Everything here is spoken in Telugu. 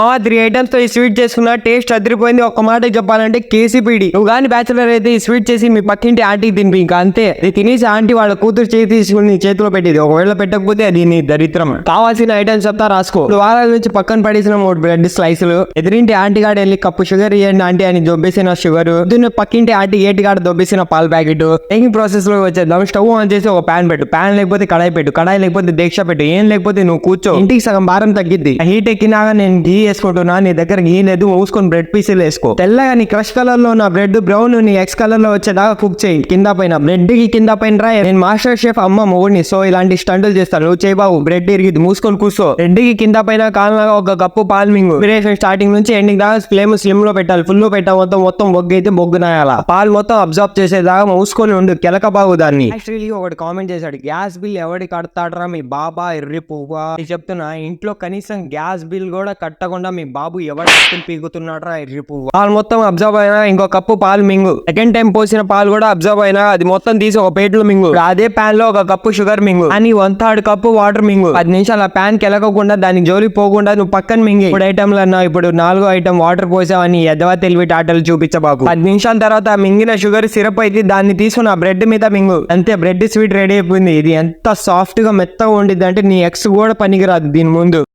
3 ఐటమ్స్ తో ఈ స్వీట్ చేసుకున్న టేస్ట్ అదిరిపోయింది. ఒక్క మాట చెప్పాలంటే కేసీపీడి. నువ్వు గాని బ్యాచులర్ అయితే ఈ స్వీట్ చేసి మీ పక్కింటి ఆంటీకి తినిపి, ఇంకా అంతే. ఇది తినేసి ఆంటీ వాళ్ళ కూతురు చేతి తీసుకుని చేతిలో పెట్టింది. ఒకవేళ పెట్టకపోతే అది నీ దరిద్రం. కావాల్సిన ఐటమ్స్ చెప్తా రాసుకో. 2 వారాల నుంచి పక్కన పడేసిన 3 బ్రెడ్ స్లైసులు, ఎదురింటి ఆంటీ గాడు వెళ్ళి కప్పు షుగర్ ఇవ్వండి ఆంటీ అని దొబ్బేసిన షుగర్, పక్కింటి ఆంటీ ఏటిగాడ దొబ్బేసిన పాల ప్యాకెట్. మేకింగ్ ప్రాసెస్ లో వచ్చేద్దాం. స్టవ్ ఆన్ చేసి ఒక ప్యాన్ పెట్టు, ప్యాన్ లేకపోతే కడాయి పెట్టు, కడాయి లేకపోతే దీక్ష పెట్టు, ఏం లేకపోతే నువ్వు కూర్చో. ఇంటికి సగం భారం తగ్గిద్ది. హీట్ ఎక్కినాక నేను ఘీ వేసుకుంటున్నా, నీ దగ్గర ఘీ లేదు మూసుకొని బ్రెడ్ పీసులు వేసుకో. తెల్లగా నీ క్రష్ కలర్ లో నా బ్రెడ్ బ్రౌన్ నీ ఎక్స్ కలర్ లో వచ్చేదాకా కుక్ చేయి. కింద పైన బ్రెడ్ కి కింద పైన రా. నేను మాస్టర్ షెఫ్ అమ్మ మొగుడిని, సో ఇలాంటి స్టంటులు చేస్తాను. నువ్వు చేయి బాబు, బ్రెడ్ ఇరిగిద్ది, మూసుకొని కూర్చో. బ్రెడ్ కి కింద పైన కారణంగా ఒక కప్పు పాలు మింగు. స్టార్టింగ్ నుంచి ఎండింగ్ దాకా ఫ్లేమ్ స్లిమ్ లో పెట్టాలి. ఫుల్ లో పెట్టా మొత్తం బొగ్గు అయితే బొగ్గు నాయాల. పాలు మొత్తం అబ్జర్వ్ చేసేదాకా మూసుకొని ఉండు, కెలక బాగు దాన్ని. యాక్చువల్లీ ఒకటి కామెంట్ చేశాడు, గ్యాస్ బిల్ ఎవడి కడతాడరా మీ బాబా ఎర్రి పువ్వా. చెప్తున్నా, ఇంట్లో కనీసం గ్యాస్ బిల్ కూడా కట్టకుండా మీ బాబు ఎవరు పీకుతున్నాడరా ఎర్రి పువ్వా. పాలు మొత్తం అబ్జర్వ్ అయినా ఇంకో కప్పు పాలు మింగు. సెకండ్ టైం పోసిన పాలు కూడా అబ్జర్వ్ అయినా అది మొత్తం తీసి ఒక ప్లేట్ లో మింగు. అదే ప్యాన్ లో ఒక కప్పు షుగర్ మింగు అని 1/3 కప్పు వాటర్ మింగు. 10 నిమిషాలు ఆ ప్యాన్ కెలకకుండా దానికి జోలికి పోకుండా నువ్వు పక్కన మింగి. ఇప్పుడు ఐటమ్లు అన్నా, ఇప్పుడు 4వ ఐటమ్ వాటర్ పోసావని ఎదవా తెలివి టాటలు చూపించబాకు. 10 నిమిషాల తర్వాత మింగిన షుగర్ సిరప్ అయితే దాన్ని తీసుకుని ఆ బ్రెడ్ మీద మింగు. అంతే, బ్రెడ్ స్వీట్ రెడీ అయిపోయింది. ఇది ఎంత సాఫ్ట్ గా మెత్తగా ఉండిద్ది అంటే నీ ఎక్స్ కూడా పనికిరాదు దీని ముందు.